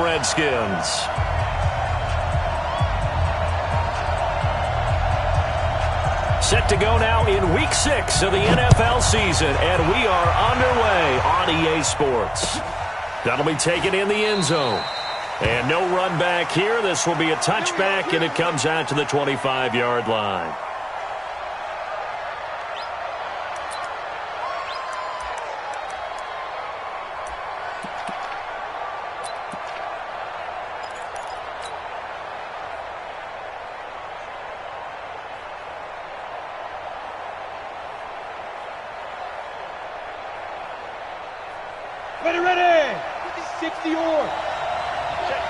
Redskins. Set to go now in Week 6 of the NFL season, and we are underway on EA Sports. That'll be taken in the end zone. And no run back here. This will be a touchback, and it comes out to the 25-yard line. Ready! 60 or. Check.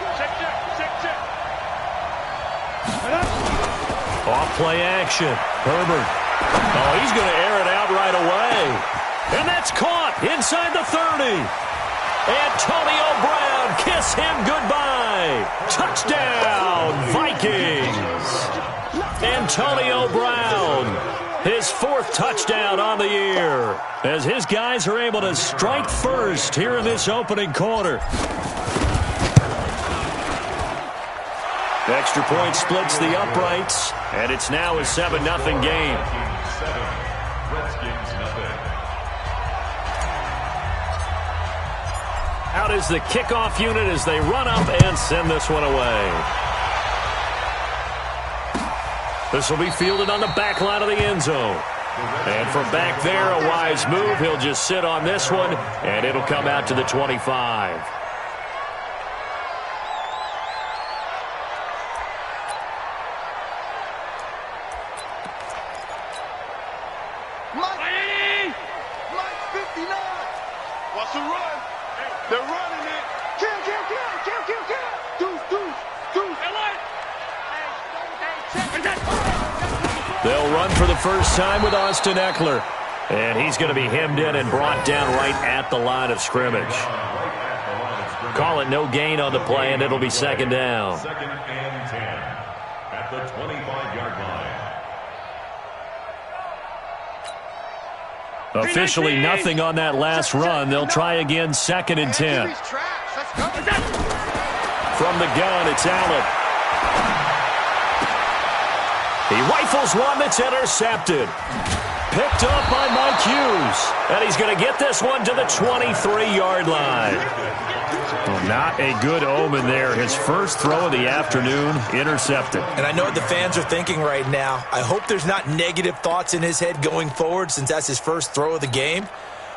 Off play action. Herbert. Oh, he's going to air it out right away. And that's caught inside the 30. Antonio Brown, kiss him goodbye. Touchdown, Vikings. Antonio Brown, his 4th touchdown on the year, as his guys are able to strike first here in this opening quarter. The extra point splits the uprights, and it's now a 7-0 game. Out is the kickoff unit as they run up and send this one away. This will be fielded on the back line of the end zone. And from back there, a wise move. He'll just sit on this one, and it'll come out to the 25. Mike 59. What's the run? They're running it. Kill. Deuce. They'll run for the first time with Austin Eckler. And he's going to be hemmed in and brought down right at the line of scrimmage. Call it no gain on the play, and it'll be second down. Second and 10 at the 25-yard line. Officially nothing on that last run. They'll try again, second and 10. From the gun, it's Allen. He rifles one that's intercepted. Picked up by Mike Hughes. And he's going to get this one to the 23-yard line. Well, not a good omen there. His first throw of the afternoon intercepted. And I know what the fans are thinking right now. I hope there's not negative thoughts in his head going forward since that's his first throw of the game.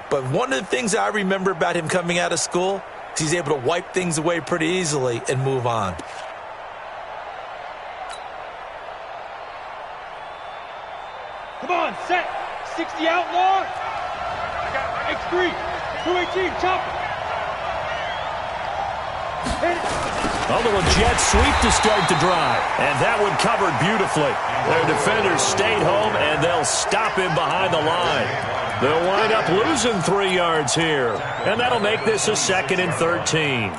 But one of the things I remember about him coming out of school is he's able to wipe things away pretty easily and move on. Come on, set. 60 outlaw. X3. 218, chopper. A little jet sweep to start the drive. And that one covered beautifully. Their defenders stayed home, and they'll stop him behind the line. They'll wind up losing 3 yards here. And that'll make this a 2nd and 13.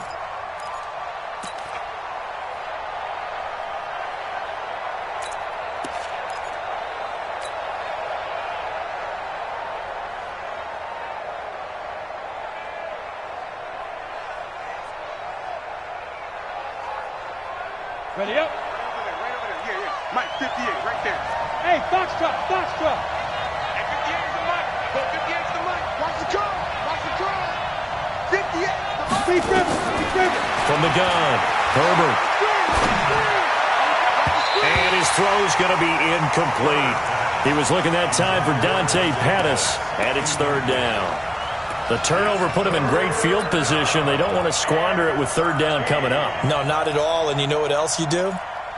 Ready up. Right over there. Yeah. Mike 58, right there. Hey, Foxtrot. Hey, 58 is the Mike. Go 58 is the Mike. Watch the draw. 58 is the Mike. He's driven. From the gun, Herbert. And his throw's going to be incomplete. He was looking that time for Dante Pettis, and it's 3rd down. The turnover put him in great field position. They don't want to squander it with 3rd down coming up. No, not at all. And you know what else you do?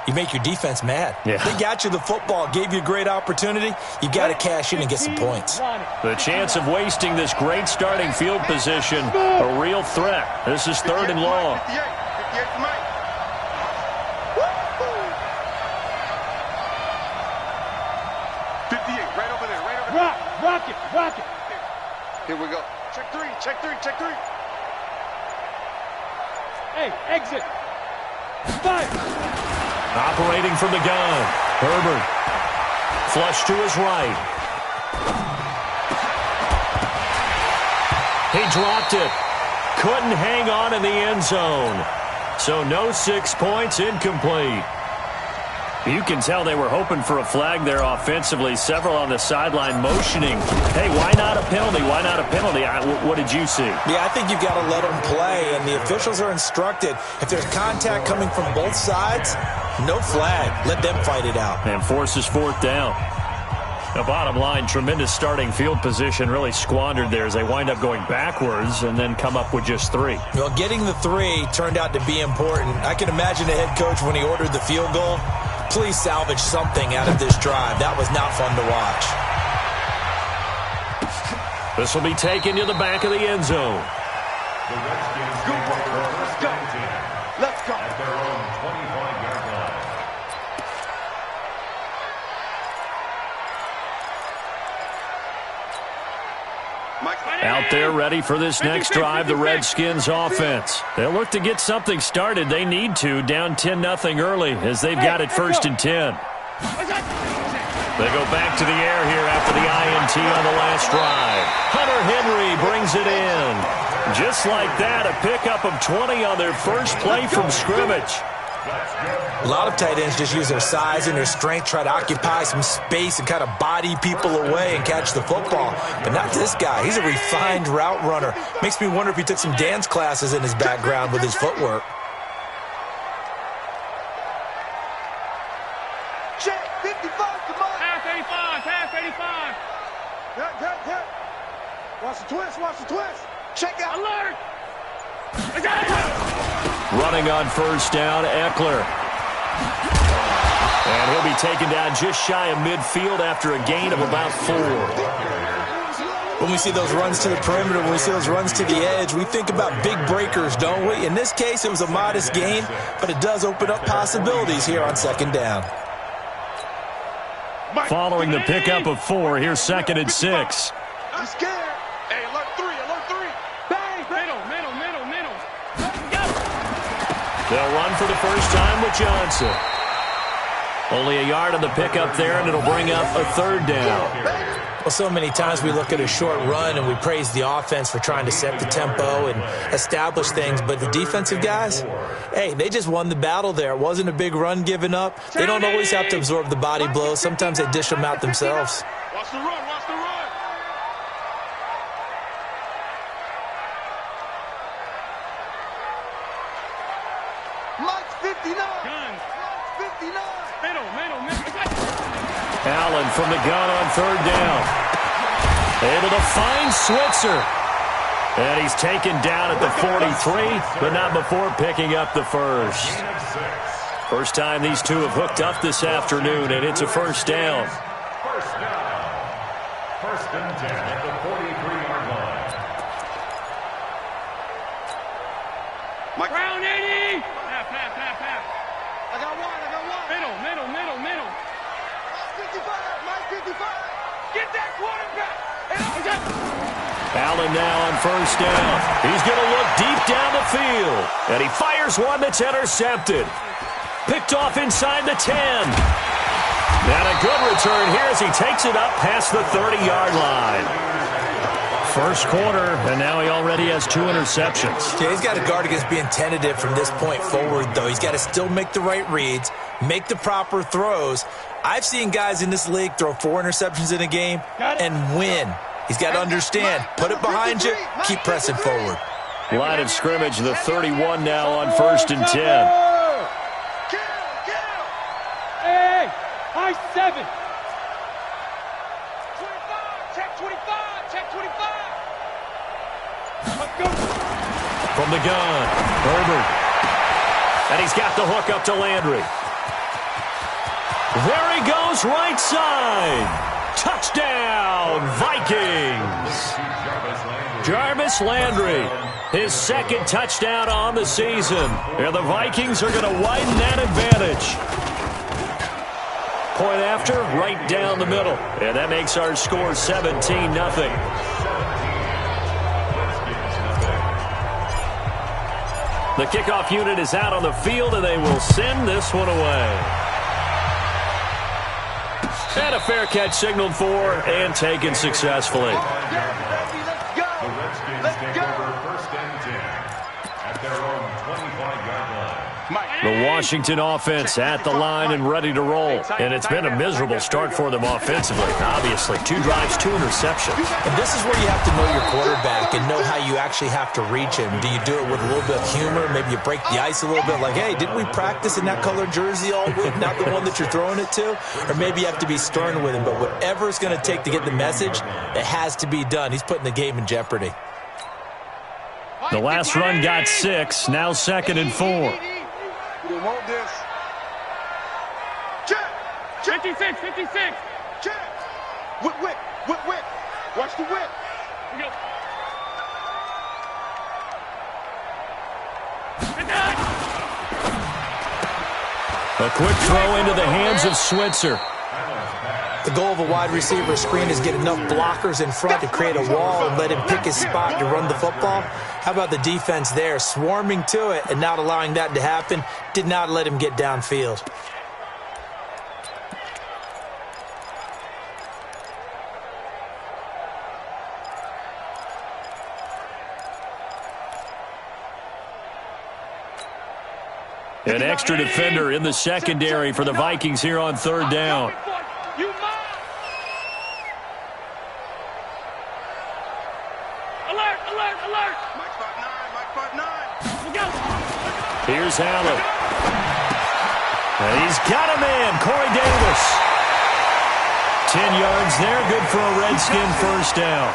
You make your defense mad. Yeah. They got you the football, gave you a great opportunity. You got to cash in and get some points. The chance of wasting this great starting field position, a real threat. This is 3rd and long. 58 to Mike. 58, right over there. Rock it. Here we go. Check three. Hey, exit. Fire. Operating from the gun, Herbert. Flush to his right. He dropped it. Couldn't hang on in the end zone. So no 6 points, incomplete. You can tell they were hoping for a flag there offensively. Several on the sideline motioning, hey, why not a penalty? Why not a penalty? What did you see? Yeah, I think you've got to let them play, and the officials are instructed. If there's contact coming from both sides, no flag. Let them fight it out. And forces 4th down. The bottom line, tremendous starting field position, really squandered there as they wind up going backwards and then come up with just 3. Well, getting the 3 turned out to be important. I can imagine the head coach when he ordered the field goal. Please salvage something out of this drive. That was not fun to watch. This will be taken to the back of the end zone. The Redskins take over first and 10. Let's go. At their own 25-yard line. Out there ready for this next drive, the Redskins offense. They'll look to get something started. They need to, down 10-0 early as they've got it 1st and 10. They go back to the air here after the INT on the last drive. Hunter Henry brings it in. Just like that, a pickup of 20 on their first play from scrimmage. A lot of tight ends just use their size and their strength, try to occupy some space and kind of body people away and catch the football. But not this guy. He's a refined route runner. Makes me wonder if he took some dance classes in his background with his footwork. Check, 55, come on. Half 85, half 85. Hit. Watch the twist. Check out. Alert. Running on 1st down, Eckler. And he'll be taken down just shy of midfield after a gain of about 4. When we see those runs to the perimeter, when we see those runs to the edge, we think about big breakers, don't we? In this case, it was a modest gain, but it does open up possibilities here on 2nd down. Following the pickup of 4, here's 2nd and 6. I'm scared. Hey, alert 3. Bang, middle. They'll run for the first time with Johnson. Only a yard on the pickup there, and it'll bring up a 3rd down. Well, so many times we look at a short run and we praise the offense for trying to set the tempo and establish things, but the defensive guys, hey, they just won the battle there. It wasn't a big run given up. They don't always have to absorb the body blows. Sometimes they dish them out themselves. Watch the run. Mike's 59. Guns. Mike's 59. Middle. Allen from the gun on 3rd down. Able to find Switzer. And he's taken down at the 43, but not before picking up the first. First time these two have hooked up this afternoon, and it's a 1st down. First down. 1st and 10 at the 43-yard line. Mike. Brown 80. Half. I got one. Middle. Mike 55. Get that quarterback. Allen now on 1st down. He's going to look deep down the field. And he fires one that's intercepted. Picked off inside the 10. And a good return here as he takes it up past the 30-yard line. First quarter, and now he already has 2 interceptions. Yeah, he's got to guard against being tentative from this point forward, though. He's got to still make the right reads, make the proper throws. I've seen guys in this league throw 4 interceptions in a game and win. He's got to understand, put it behind you, keep pressing forward. Line of scrimmage, the 31 now on 1st and 10. Hey, high 7. 25, check 25. Let's go. From the gun, Herbert. And he's got the hook up to Landry. There he goes, right side. Touchdown, Vikings. Jarvis Landry, his 2nd touchdown on the season. And the Vikings are going to widen that advantage. Point after, right down the middle. And that makes our score 17-0. The kickoff unit is out on the field, and they will send this one away. And a fair catch signaled for and taken successfully. The Redskins take over 1st and 10 at their own 25-yard line. The Washington offense at the line and ready to roll. And it's been a miserable start for them offensively, obviously. 2 drives, 2 interceptions. And this is where you have to know your quarterback and know how you actually have to reach him. Do you do it with a little bit of humor? Maybe you break the ice a little bit like, hey, didn't we practice in that colored jersey all week, not the one that you're throwing it to? Or maybe you have to be stern with him. But whatever it's going to take to get the message, it has to be done. He's putting the game in jeopardy. The last run got 6, now 2nd and 4. We want this. Check. 56. Check. Whip. Watch the whip. Here we go. A quick throw into the hands of Switzer. The goal of a wide receiver screen is get enough blockers in front to create a wall and let him pick his spot to run the football. How about the defense there, swarming to it and not allowing that to happen? Did not let him get downfield. An extra defender in the secondary for the Vikings here on 3rd down. Alert. Mike 5'9". Here's Allen. And he's got him in. Corey Davis. 10 yards there. Good for a Redskin first down.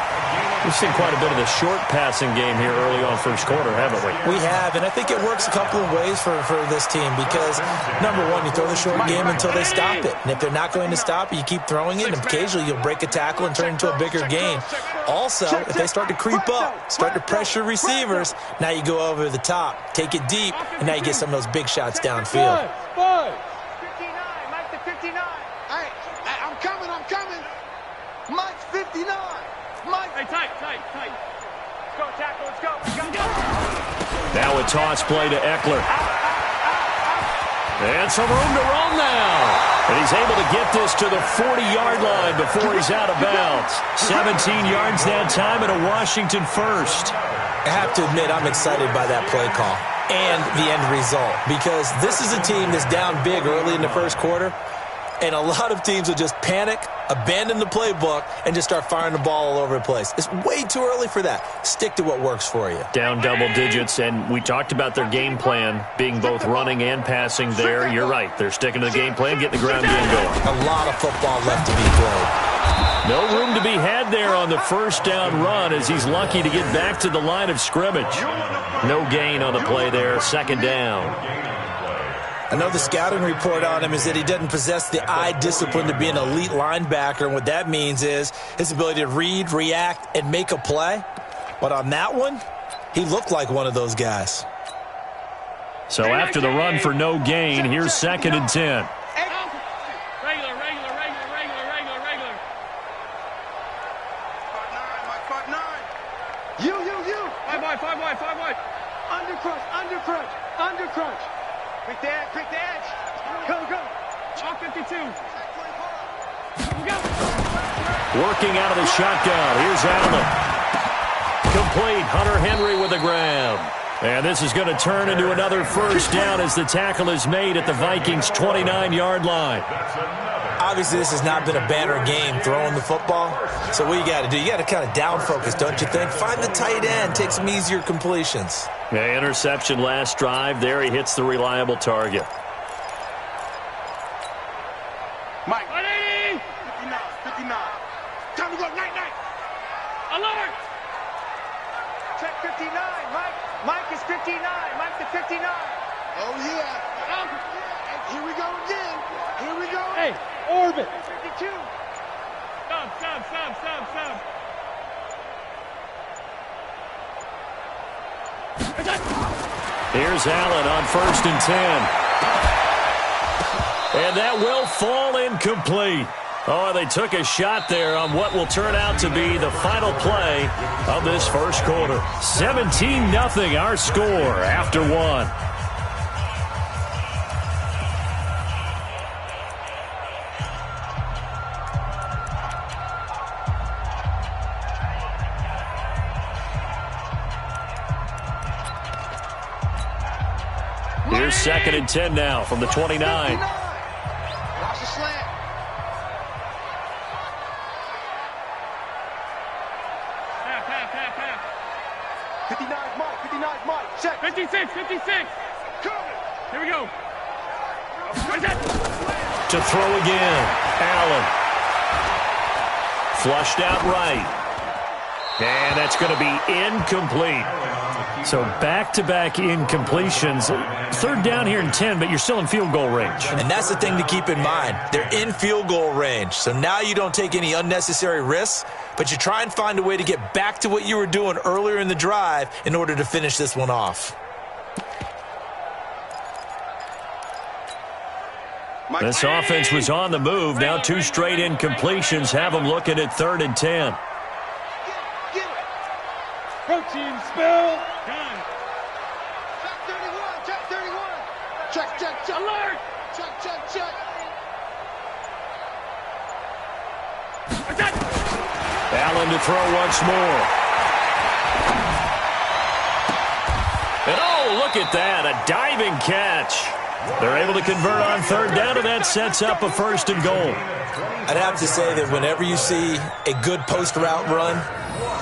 We've seen quite a bit of the short passing game here early on first quarter, haven't we? We have, and I think it works a couple of ways for this team because, number one, you throw the short game until they stop it. And if they're not going to stop it, you keep throwing it, and occasionally you'll break a tackle and turn it into a bigger gain. Also, if they start to creep up, start to pressure receivers, now you go over the top, take it deep, and now you get some of those big shots downfield. 59, Mike to 59. Hey, I'm coming. Mike's 59. Mike. Hey, tight. Let's go, tackle, let's go. Now a toss play to Eckler. And some room to roam now. And he's able to get this to the 40-yard line before he's out of bounds. 17 yards that time and a Washington first. I have to admit, I'm excited by that play call and the end result because this is a team that's down big early in the first quarter, and a lot of teams will just panic, abandon the playbook, and just start firing the ball all over the place. It's way too early for that. Stick to what works for you. Down double digits, and we talked about their game plan being both running and passing there. You're right. They're sticking to the game plan, getting the ground game going. A lot of football left to be played. No room to be had there on the first down run as he's lucky to get back to the line of scrimmage. No gain on the play there, 2nd down. I know the scouting report on him is that he doesn't possess the eye discipline to be an elite linebacker, and what that means is his ability to read, react, and make a play. But on that one, he looked like one of those guys. So after the run for no gain, here's 2nd and 10. Regular. 5'9". You. 5 wide. Undercrunch. Quick the edge. Go. All 52. Working out of the shotgun. Here's Allen. Complete. Hunter Henry with the grab. And this is going to turn into another first down as the tackle is made at the Vikings' 29-yard line. Obviously, this has not been a banner game throwing the football. So what you got to do, you got to kind of down focus, don't you think? Find the tight end, take some easier completions. Yeah, interception last drive. There he hits the reliable target. Mike. 59. Time to go, night. Alert. Check 59, Mike is 59. Mike to 59. Oh, yeah. Here we go again. Hey, orbit. 52. Stop. Here's Allen on 1st and 10. And that will fall incomplete. Oh, they took a shot there on what will turn out to be the final play of this first quarter. 17-0 our score after one. Here's 2nd and 10 now from the 29. Watch the slant. Pass. 59 Mike. Check. 56. Here we go. To throw again. Allen. Flushed out right. And that's going to be incomplete. So back-to-back incompletions. 3rd down here and 10, but you're still in field goal range. And that's the thing to keep in mind. They're in field goal range. So now you don't take any unnecessary risks, but you try and find a way to get back to what you were doing earlier in the drive in order to finish this one off. This offense was on the move. Now 2 straight incompletions have them looking at 3rd and 10. Protein spill. Done. Check 31. Check. Alert. Check. Allen to throw once more. And oh, look at that. A diving catch. They're able to convert on 3rd down, and that sets up a 1st and goal. I'd have to say that whenever you see a good post route run,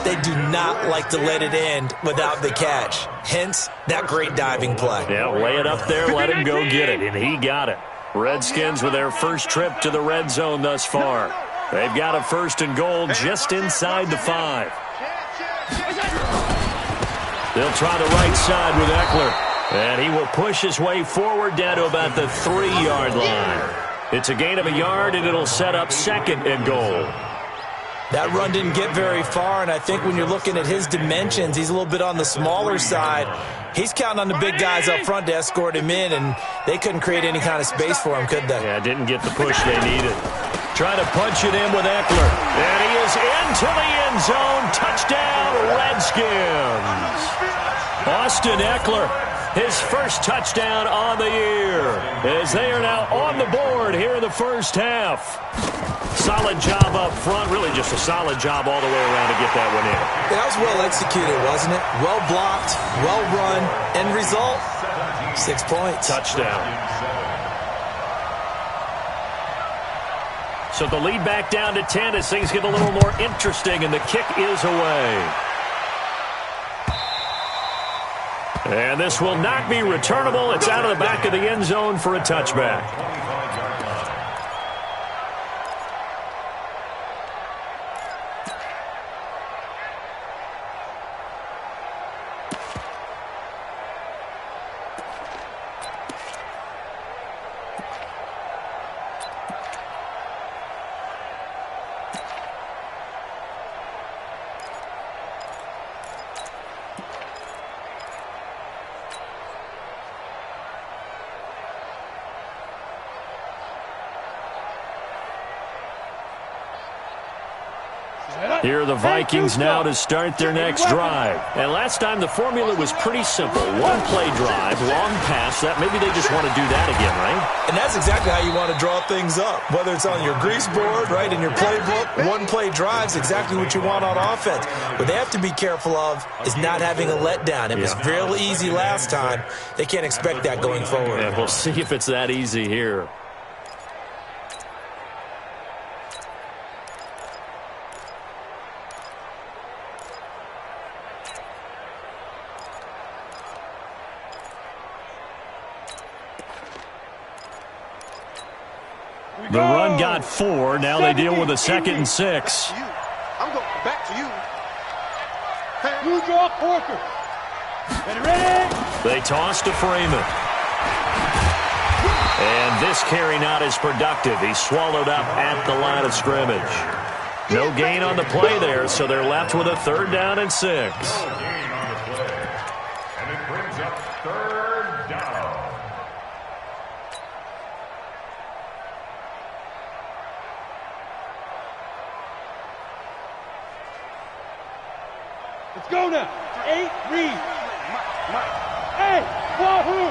they do not like to let it end without the catch. Hence, that great diving play. Yeah, lay it up there, let him go get it, and he got it. Redskins with their first trip to the red zone thus far. They've got a 1st and goal just inside the 5. They'll try the right side with Eckler. And he will push his way forward down to about the 3-yard line. It's a gain of a yard, and it'll set up 2nd and goal. That run didn't get very far, and I think when you're looking at his dimensions, he's a little bit on the smaller side. He's counting on the big guys up front to escort him in, and they couldn't create any kind of space for him, could they? Yeah, didn't get the push they needed. Trying to punch it in with Eckler. And he is into the end zone. Touchdown, Redskins. Austin Eckler, his first touchdown on the year, as they are now on the board here in the first half. Solid job up front, really just a solid job all the way around to get that one in. That was well executed, wasn't it? Well blocked, well run, end result, 6 points. Touchdown. So the lead back down to 10 as things get a little more interesting, and the kick is away. And this will not be returnable. It's out of the back of the end zone for a touchback. Here are the Vikings now to start their next drive. And last time the formula was pretty simple. One play drive, long pass. That maybe they just want to do that again, right? And that's exactly how you want to draw things up. Whether it's on your grease board, right, in your playbook, one play drive's exactly what you want on offense. What they have to be careful of is not having a letdown. It was real easy last time. They can't expect that going forward. Yeah, we'll see if it's that easy here. The run got 4. Now they deal with a 2nd and 6. I'm going back to you. You draw Porker. Ready? They toss to Freeman. And this carry not as productive. He's swallowed up at the line of scrimmage. No gain on the play there, so they're left with a 3rd down and 6. And it brings up 3rd down. Let's go now. 8, read. Hey, wahoo!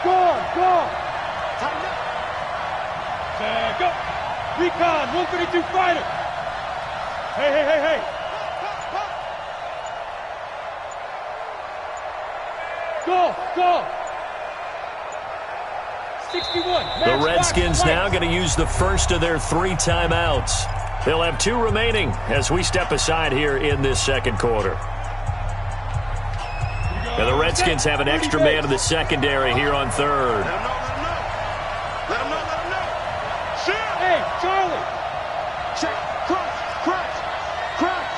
Gone. Back up. Recon, 132 fighter. Hey. Go, go. 61. The Redskins now going to use the first of their 3 timeouts. They'll have 2 remaining as we step aside here in this second quarter. Now the Redskins have an extra man in the secondary here on third. Let him know. Shoot. Hey, Charlie. Check. Crunch.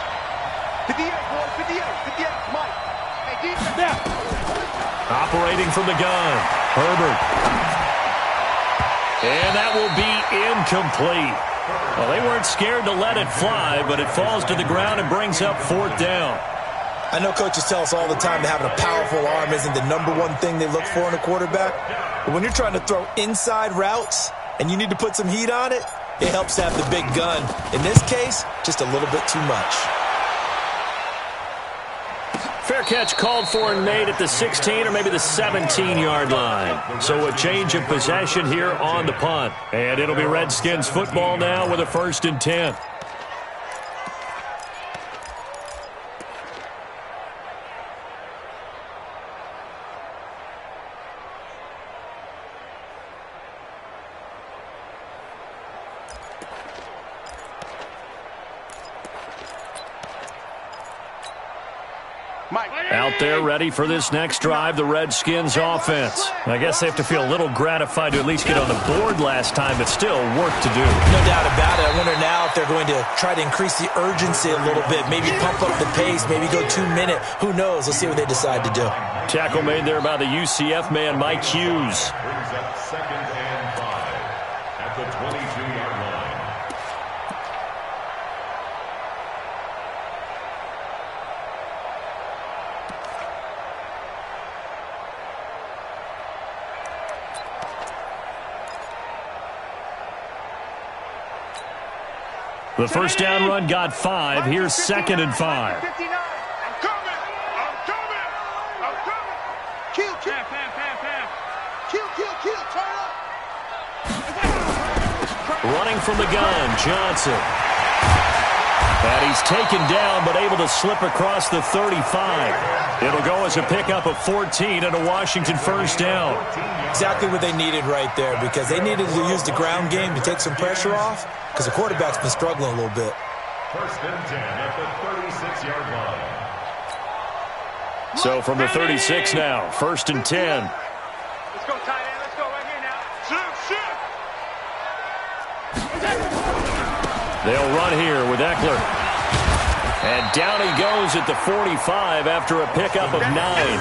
58, boys. 58. Mike. Hey, defense. Snap. Operating from the gun. Herbert. And that will be incomplete. Well, they weren't scared to let it fly, but it falls to the ground and brings up 4th down. I know coaches tell us all the time that having a powerful arm isn't the #1 thing they look for in a quarterback. But when you're trying to throw inside routes and you need to put some heat on it, it helps to have the big gun. In this case, just a little bit too much. Fair catch called for and made at the 16 or maybe the 17-yard line. So a change of possession here on the punt. And it'll be Redskins football now with a 1st and 10. Out there ready for this next drive, the Redskins offense. I guess they have to feel a little gratified to at least get on the board last time, but still work to do. No doubt about it. I wonder now if they're going to try to increase the urgency a little bit, maybe pump up the pace, maybe go 2-minute. Who knows? Let's see what they decide to do. Tackle made there by the UCF man, Mike Hughes. Brings up 2nd and 5 at the 22-yard line. The first down run got 5. Here's 2nd and 5. 59. I'm coming. Kill. Turn up. Running from the gun, Johnson. And he's taken down but able to slip across the 35. It'll go as a pickup of 14 and a Washington first down. Exactly what they needed right there, because they needed to use the ground game to take some pressure off, because the quarterback's been struggling a little bit. 1st and 10 at the 36-yard line. So from the 36 now, 1st and 10. Let's go, tight end. Let's go right here now. Shoot. They'll run here with Eckler. And down he goes at the 45 after a pickup of 9.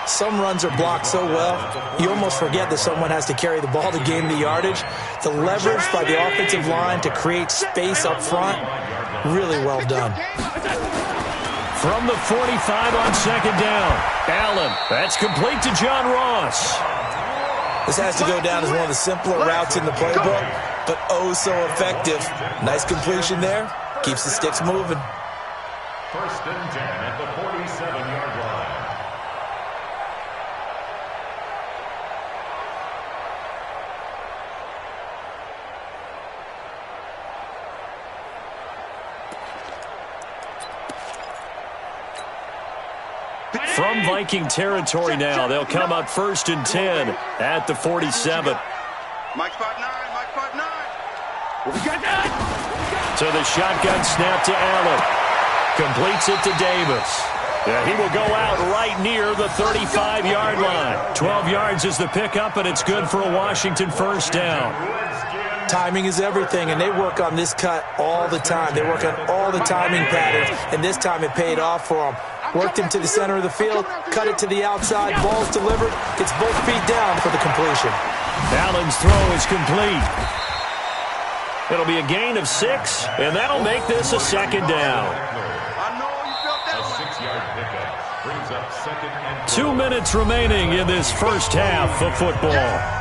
Some runs are blocked so well, you almost forget that someone has to carry the ball to gain the yardage. The leverage by the offensive line to create space up front, really well done. From the 45 on 2nd down, Allen. That's complete to John Ross. This has to go down as one of the simpler routes in the playbook, but oh so effective. Nice completion there. Keeps the sticks moving. 1st and 10 at the 47-yard line. From Viking territory now, they'll come up 1st and 10 at the 47. Mike 5'9", Mike 5'9". We got that. So the shotgun snap to Allen. Completes it to Davis. Yeah, he will go out right near the 35-yard line. 12 yards is the pickup, and it's good for a Washington first down. Timing is everything, and they work on this cut all the time. They work on all the timing patterns, and this time it paid off for them. Worked him to the center of the field, cut it to the outside, ball's delivered, gets both feet down for the completion. Allen's throw is complete. It'll be a gain of 6, and that'll make this a 2nd down. I know you felt that A one. 6-yard pickup brings up 2nd and 2 minutes remaining in this first half of football.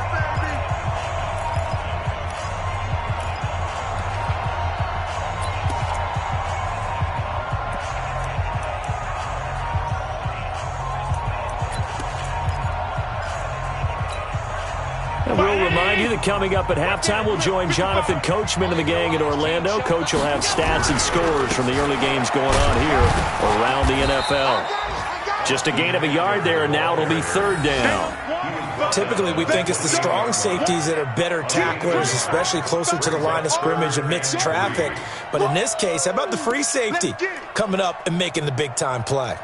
And we'll remind you that coming up at halftime, we'll join Jonathan Coachman and the gang in Orlando. Coach will have stats and scores from the early games going on here around the NFL. Just a gain of a yard there, and now it'll be third down. Typically, we think it's the strong safeties that are better tacklers, especially closer to the line of scrimmage amidst traffic. But in this case, how about the free safety coming up and making the big-time play?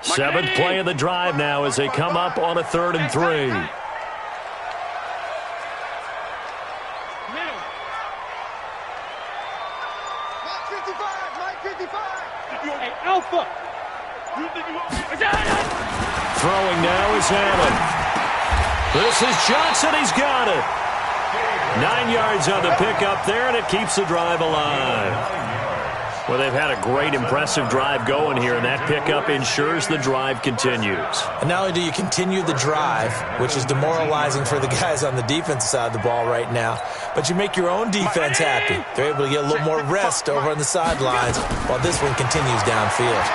Seventh play of the drive now as they come up on a 3rd and 3. Hey, Alpha! Throwing now is Allen. This is Johnson. He's got it. 9 yards on the pickup there, and it keeps the drive alive. Well, they've had a great, impressive drive going here, and that pickup ensures the drive continues. And not only do you continue the drive, which is demoralizing for the guys on the defensive side of the ball right now, but you make your own defense happy. They're able to get a little more rest over on the sidelines while this one continues downfield.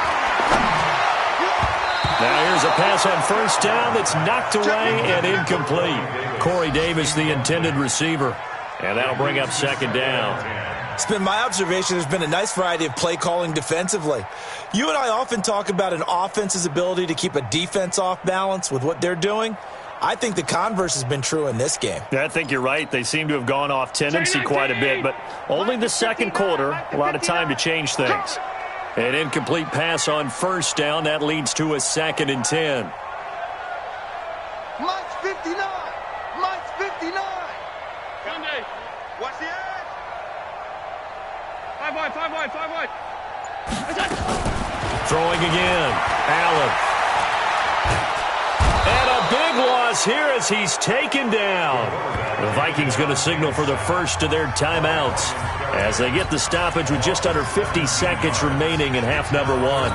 Now here's a pass on first down that's knocked away and incomplete. Corey Davis, the intended receiver, and that'll bring up 2nd down. It's been my observation there's been a nice variety of play calling defensively. You and I often talk about an offense's ability to keep a defense off balance with what they're doing. I think the converse has been true in this game. Yeah, I think you're right. They seem to have gone off tendency quite a bit, but only the 2nd quarter, a lot of time to change things. An incomplete pass on first down. That leads to a 2nd and 10. Mike's 59. Mike's 59. Sunday. Watch the edge. 5 wide, 5 wide, 5 wide. Throwing again. Allen. And a big loss here as he's taken down. The Vikings going to signal for the first of their timeouts as they get the stoppage with just under 50 seconds remaining in half number 1.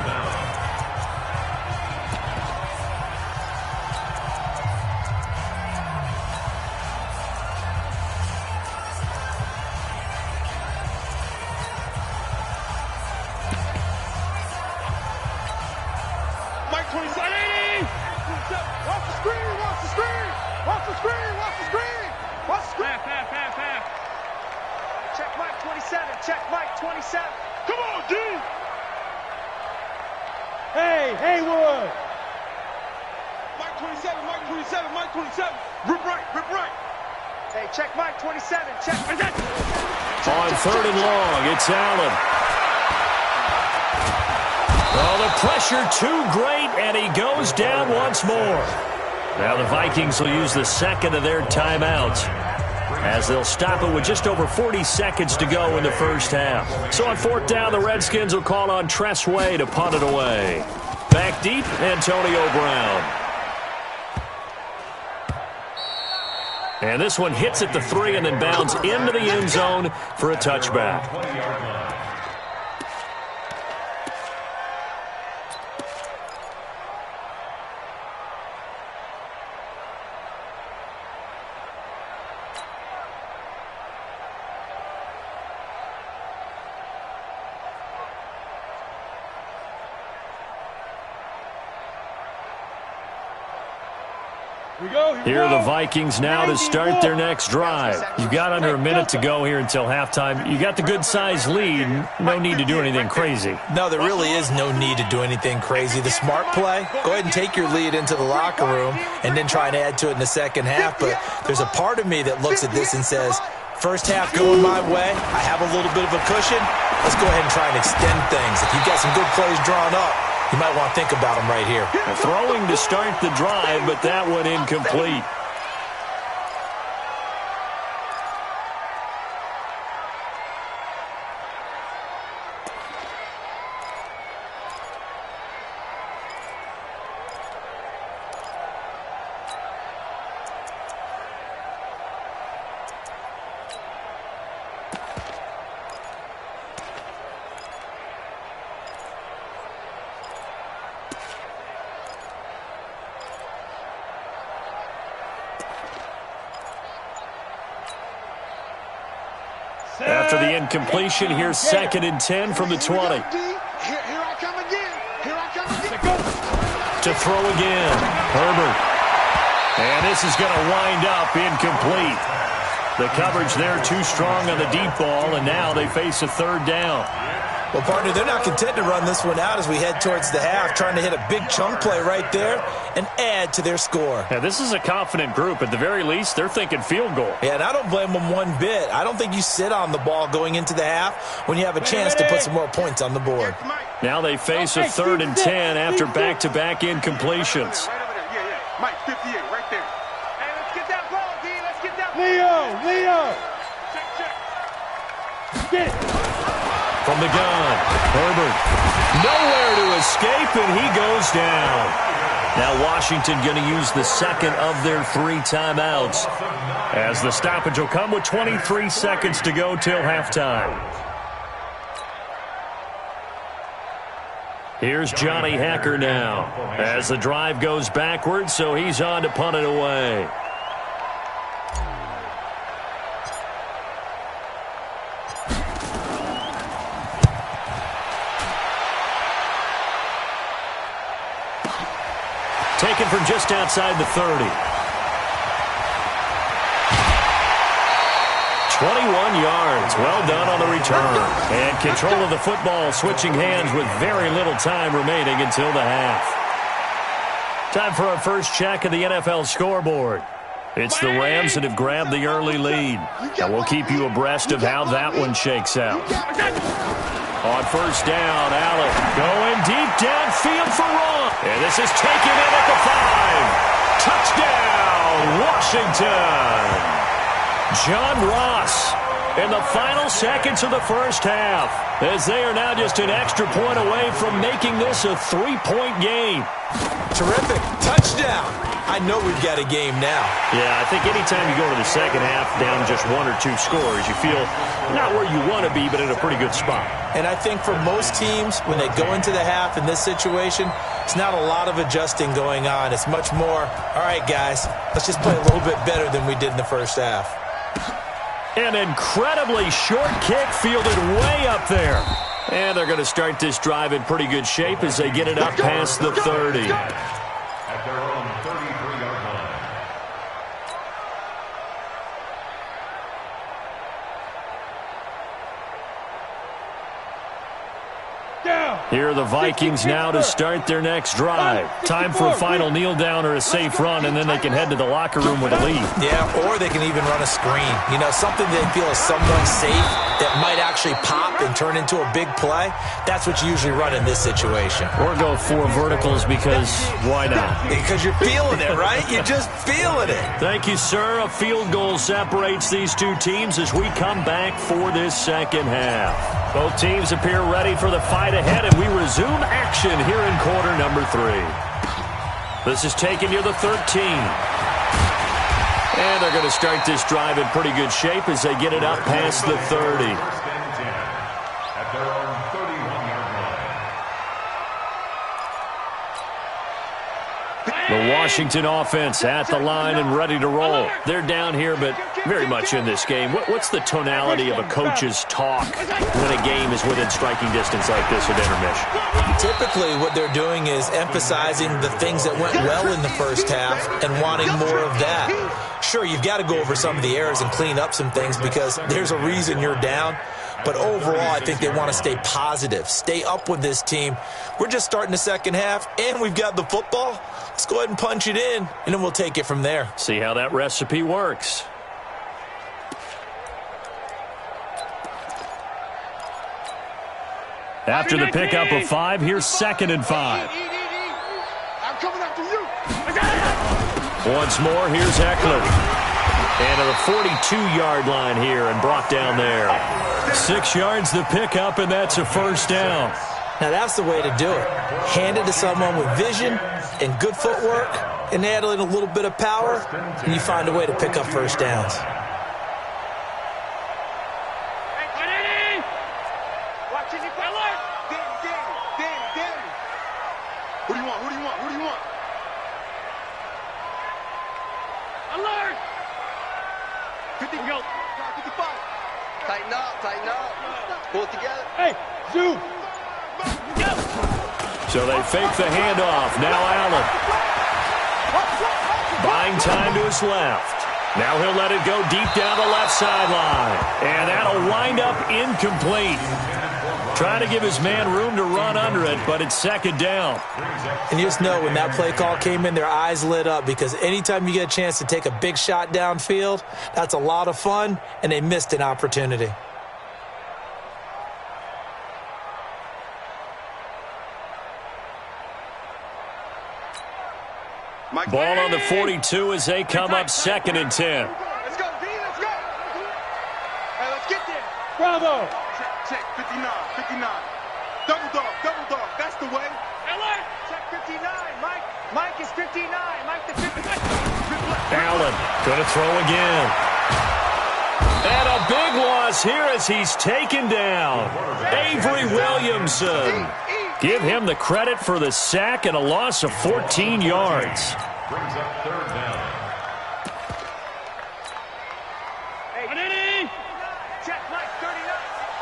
Hey, Haywood! Mike 27, Mike 27, Mike 27. Rip right, rip right. Hey, check Mike 27, check. On 3rd and long, it's Allen. Oh, the pressure too great, and he goes down once more. Now the Vikings will use the 2nd of their timeouts as they'll stop it with just over 40 seconds to go in the first half. So on 4th down, the Redskins will call on Tress Way to punt it away. Back deep, Antonio Brown. And this one hits at the 3 and then bounds into the end zone for a touchback. Here are the Vikings now to start their next drive. You've got under a minute to go here until halftime. You got the good-sized lead. No need to do anything crazy. No, there really is no need to do anything crazy. The smart play, go ahead and take your lead into the locker room and then try and add to it in the second half. But there's a part of me that looks at this and says, first half going my way, I have a little bit of a cushion. Let's go ahead and try and extend things. If you've got some good plays drawn up, you might want to think about them right here. Throwing to start the drive, but that one incomplete. After the incompletion, here's 2nd and 10 from the 20. Here I come again. To throw again. Herbert. And this is going to wind up incomplete. The coverage there too strong on the deep ball, and now they face a third down. Well, partner, they're not content to run this one out as we head towards the half, trying to hit a big chunk play right there and add to their score. Yeah, this is a confident group. At the very least, they're thinking field goal. Yeah, and I don't blame them one bit. I don't think you sit on the ball going into the half when you have a chance to put some more points on the board. Now they face a 3rd and 10 after back-to-back incompletions. Right over there. Yeah. Mike, 58, right there. Hey, let's get that ball, D. Let's get that ball. Leo. Check. Get it. From the gun, Herbert. Nowhere to escape, and he goes down. Now Washington going to use the second of their 3 timeouts, as the stoppage will come with 23 seconds to go till halftime. Here's Johnny Hacker now, as the drive goes backwards, so he's on to punt it away. Taken from just outside the 30. 21 yards. Well done on the return. And control of the football switching hands with very little time remaining until the half. Time for our first check of the NFL scoreboard. It's the Rams that have grabbed the early lead. And we'll keep you abreast of how that one shakes out. On first down, Allen going deep downfield for Ron. And this is taken in at the 5. Touchdown, Washington. John Ross in the final seconds of the first half, as they are now just an extra point away from making this a 3-point game. Terrific. Touchdown. I know we've got a game now. Yeah, I think anytime you go to the second half down just 1 or 2 scores, you feel not where you want to be, but in a pretty good spot. And I think for most teams, when they go into the half in this situation, it's not a lot of adjusting going on. It's much more, all right, guys, let's just play a little bit better than we did in the first half. An incredibly short kick fielded way up there. And they're going to start this drive in pretty good shape as they get it up past the 30. At their own 33-yard line. Here are the Vikings now to start their next drive. Time for a final kneel down or a safe run, and then they can head to the locker room with a lead. Yeah, or they can even run a screen. You know, something they feel is somewhat safe that might actually pop and turn into a big play. That's what you usually run in this situation. Or go 4 verticals because why not? Because you're feeling it, right? You're just feeling it. Thank you, sir. A field goal separates these 2 teams as we come back for this second half. Both teams appear ready for the fight ahead, and we resume action here in quarter number 3. This is taken near the 13. And they're going to start this drive in pretty good shape as they get it up past the 30. First and 10 at their own 31-yard line. The Washington offense at the line and ready to roll. They're down here, but very much in this game. What's the tonality of a coach's talk when a game is within striking distance like this at intermission? Typically, what they're doing is emphasizing the things that went well in the first half and wanting more of that. Sure, you've got to go over some of the errors and clean up some things because there's a reason you're down. But overall, I think they want to stay positive, stay up with this team. We're just starting the second half, and we've got the football. Let's go ahead and punch it in, and then we'll take it from there. See how that recipe works. After the pickup of 5, here's 2nd and 5. I'm coming after you. Once more, here's Eckler. And to the 42-yard line here and brought down there. 6 yards the pickup, and that's a first down. Now, that's the way to do it. Hand it to someone with vision and good footwork and add in a little bit of power, and you find a way to pick up first downs. Who do you want? Who do you want? Who do you want? Alert! 50 go. 55. Tighten up. Pull it together. Hey, Zoo. So they fake the handoff. Now Allen. Buying time to his left. Now he'll let it go deep down the left sideline. And that'll wind up incomplete. Trying to give his man room to run under it, but it's second down. And you just know when that play call came in, their eyes lit up, because anytime you get a chance to take a big shot downfield, that's a lot of fun, and they missed an opportunity. Ball on the 42 as they come up second and 10. Let's go, D, let's go. Hey, let's get there. Bravo. Check, 59, 59. Double dog, that's the way. Check 59, Mike. Mike is 59, Mike the 59. Allen going to throw again. And a big loss here as he's taken down. Avery Williamson. Give him the credit for the sack and a loss of 14 yards. Brings up third down. Hey, check Mike 39.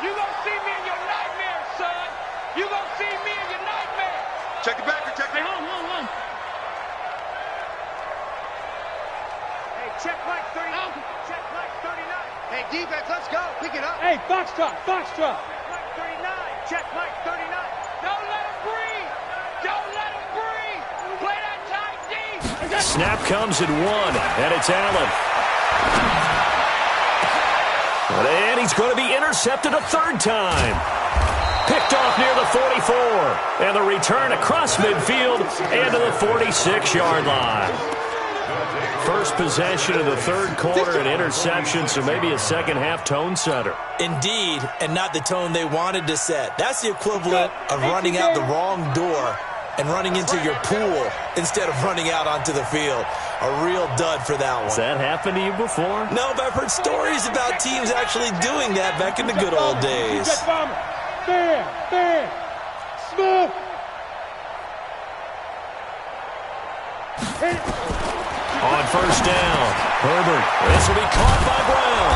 You gonna see me in your nightmare, son. You gonna see me in your nightmare. Check it back or check it. Hey, hold. Hey, check Mike 39. Check Mike 39. Hey, defense, let's go. Pick it up. Hey, Foxtrot. Mike 39. Check Mike 39. Don't let him breathe. Don't let him breathe. Play that tight D. Snap comes at 1, and it's Allen. And he's going to be intercepted a third time. Picked off near the 44. And the return across midfield and to the 46-yard line. First possession of the third quarter, an interception, so maybe a second-half tone setter. Indeed, and not the tone they wanted to set. That's the equivalent of running out the wrong door and running into your pool instead of running out onto the field. A real dud for that one. Has that happened to you before? No, but I've heard stories about teams actually doing that back in the good old days. Bam. Smooth. On first down, Herbert. This will be caught by Brown.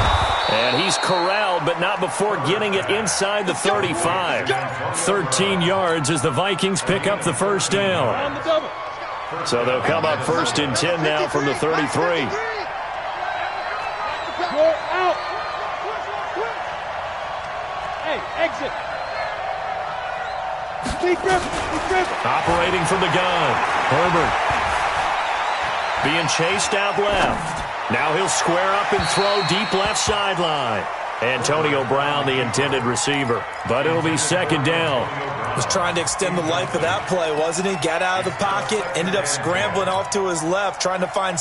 And he's corralled, but not before getting it inside the 35. 13 yards as the Vikings pick up the first down. So they'll come up first and 10 now from the 33. You're out. Hey, exit. Keep grip. Operating from the gun, Herbert. Being chased out left. Now he'll square up and throw deep left sideline. Antonio Brown, the intended receiver. But it'll be second down. Was trying to extend the life of that play, wasn't he? Got out of the pocket, ended up scrambling off to his left, trying to find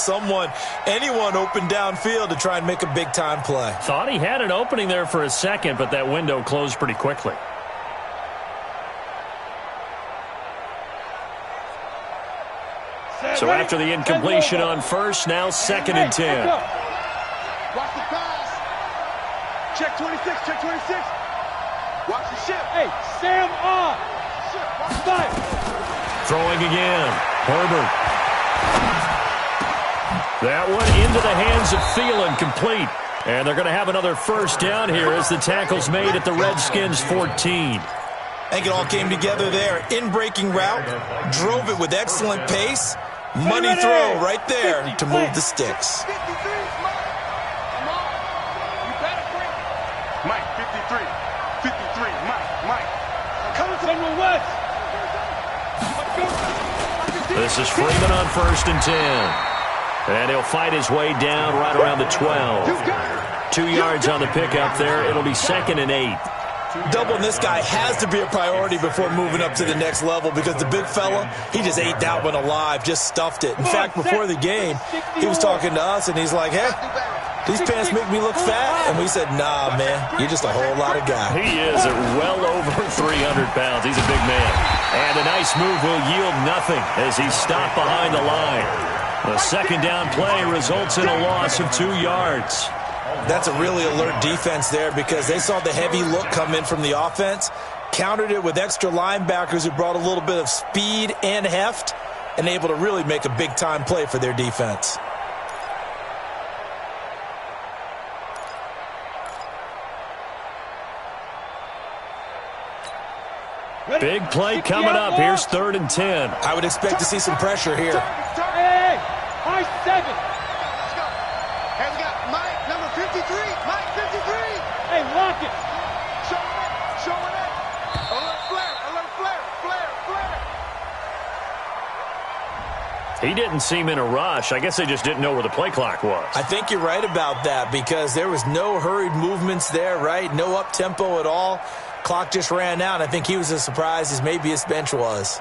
anyone open downfield to try and make a big-time play. Thought he had an opening there for a second, but that window closed pretty quickly. So after the incompletion on first, now second and 10. Watch the pass. Check 26, check 26. Watch the ship. Hey, Sam on. Five. Throwing again. Herbert. That one into the hands of Thielen, complete. And they're going to have another first down here as the tackle's made at the Redskins' 14. I think it all came together there. In-breaking route, drove it with excellent pace. Money throw right there to move the sticks. 53, Mike. Come on. You better bring it. Mike, 53. 53, Mike. Coming from the west. This is Freeman on first and 10. And he'll fight his way down right around the 12. 2 yards on the pickup there. It'll be second and 8. Doubling this guy has to be a priority before moving up to the next level, because the big fella, he just ate that one alive, just stuffed it. In fact, before the game, he was talking to us, and he's like, hey, these pants make me look fat. And we said, nah, man, you're just a whole lot of guy. He is at well over 300 pounds. He's a big man. And a nice move will yield nothing as he's stopped behind the line. The second down play results in a loss of 2 yards. That's a really alert defense there, because they saw the heavy look come in from the offense, countered it with extra linebackers who brought a little bit of speed and heft, and able to really make a big-time play for their defense. Big play coming up. Here's 3rd and 10. I would expect to see some pressure here. Hey, high 7. Let's go. Hey, we got Mike, number 53. Mike, 53. Hey, lock it. Showing it. Showing it. Alert flare. Alert flare. Flare. Flare. He didn't seem in a rush. I guess they just didn't know where the play clock was. I think you're right about that because there was no hurried movements there, right? No up-tempo at all. Clock just ran out. I think he was as surprised as maybe his bench was.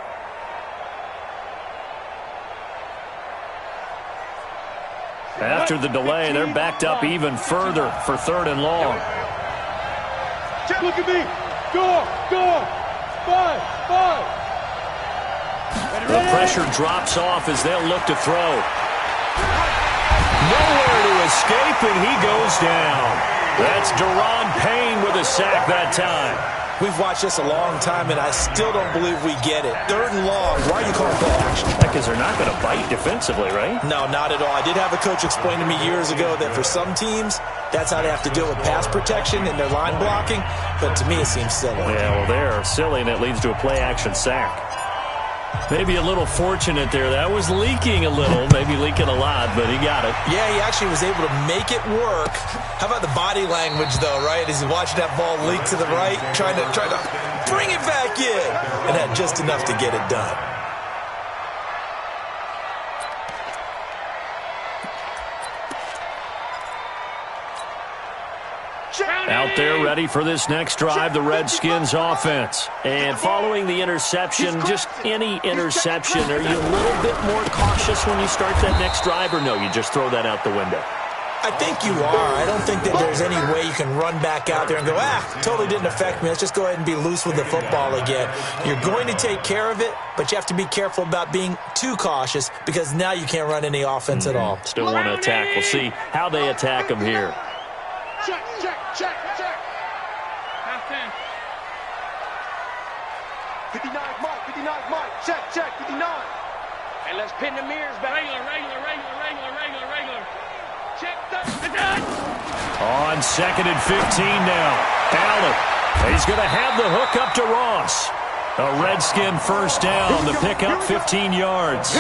After the delay, they're backed up even further for 3rd and long. Look at me. Go. 5. The pressure drops off as they'll look to throw. Nowhere to escape, and he goes down. That's Deron Payne with a sack that time. We've watched this a long time, and I still don't believe we get it. 3rd and long. Why are you calling play action? Because they're not going to bite defensively, right? No, not at all. I did have a coach explain to me years ago that for some teams, that's how they have to deal with pass protection and their line blocking. But to me, it seems silly. Yeah, well, they're silly, and it leads to a play-action sack. Maybe a little fortunate there. That was leaking a little, maybe leaking a lot, but he got it. Yeah, he actually was able to make it work. How about the body language, though, right? As he watched that ball leak to the right, trying to bring it back in, and had just enough to get it done. Out there ready for this next drive, the Redskins offense. And following the interception, just any interception, are you a little bit more cautious when you start that next drive, or no, you just throw that out the window? I think you are. I don't think that there's any way you can run back out there and go, totally didn't affect me. Let's just go ahead and be loose with the football again. You're going to take care of it, but you have to be careful about being too cautious because now you can't run any offense at all. Still want to attack. We'll see how they attack them here. Check. Half 10. 59, Mike. Check. 59. Hey, let's pin the mirrors back. Regular. Check that. On 2nd and 15 now. Allen. He's going to have the hook up to Ross. A Redskin first down to pick up 15 yards.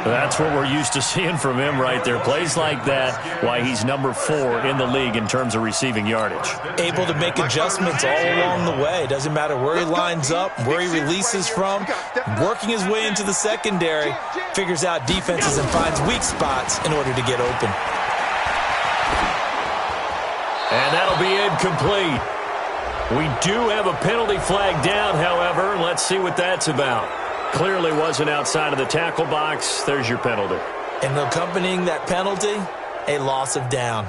That's what we're used to seeing from him right there. Plays like that, why he's number 4 in the league in terms of receiving yardage. Able to make adjustments all along the way. Doesn't matter where he lines up, where he releases from. Working his way into the secondary. Figures out defenses and finds weak spots in order to get open. And that'll be incomplete. We do have a penalty flag down, however. Let's see what that's about. Clearly wasn't outside of the tackle box. There's your penalty. And accompanying that penalty, a loss of down.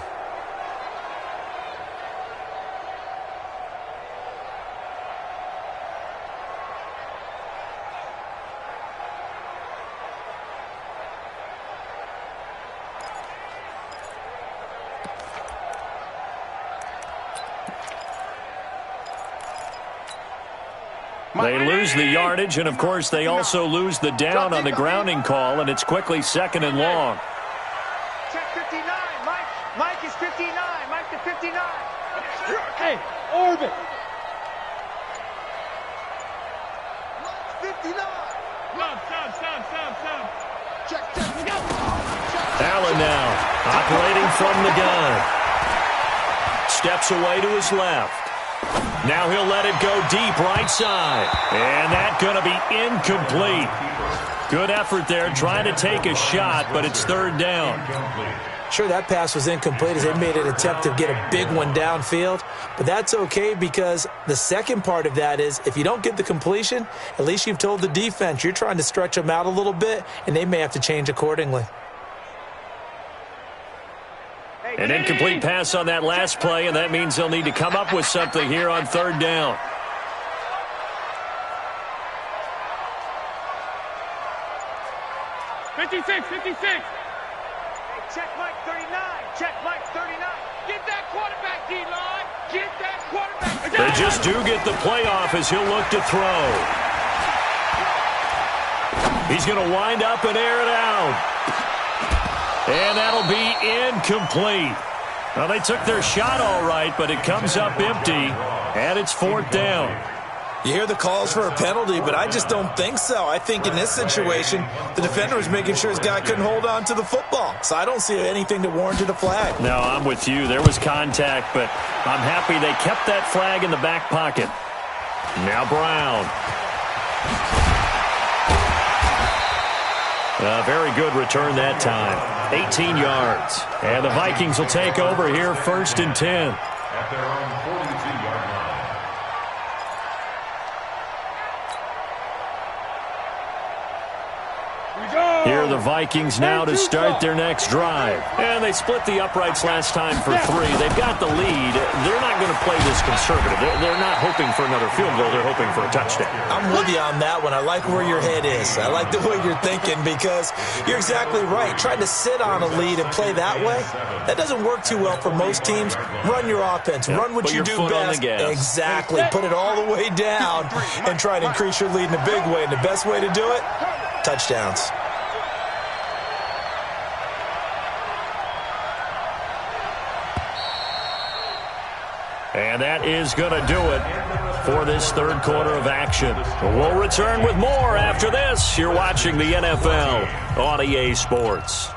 They lose the yardage, and, of course, they also lose the down on the grounding call, and it's quickly 2nd and long. Check 59. Mike is 59. Mike to 59. Hey, orbit. 59. Stop. Check. Allen now operating from the gun. Steps away to his left. Now he'll let it go deep right side. And that's going to be incomplete. Good effort there trying to take a shot, but it's 3rd down. Sure, that pass was incomplete as they made an attempt to get a big one downfield. But that's okay because the second part of that is if you don't get the completion, at least you've told the defense you're trying to stretch them out a little bit, and they may have to change accordingly. An incomplete pass on that last play, and that means they'll need to come up with something here on 3rd down. Hey, check Mike 39. Check Mike 39. Get that quarterback, D-line. Get that quarterback. They just do get the playoff as he'll look to throw. He's going to wind up and air it out. And that'll be incomplete. Well, they took their shot all right, but it comes up empty, and it's 4th down. You hear the calls for a penalty, but I just don't think so. I think in this situation, the defender was making sure his guy couldn't hold on to the football. So I don't see anything that warranted a flag. No, I'm with you. There was contact, but I'm happy they kept that flag in the back pocket. Now Brown. A very good return that time. 18 yards. And the Vikings will take over here 1st and 10. At their own 42-yard line. Here are the Vikings now to start their next drive. And they split the uprights last time for 3. They've got the lead. They're not going to play this conservative. They're not hoping for another field goal. They're hoping for a touchdown. I'm with you on that one. I like where your head is. I like the way you're thinking because you're exactly right. Trying to sit on a lead and play that way, that doesn't work too well for most teams. Run your offense. Run what you do best. Exactly. Put it all the way down and try to increase your lead in a big way. And the best way to do it, touchdowns. And that is going to do it for this third quarter of action. We'll return with more after this. You're watching the NFL on EA Sports.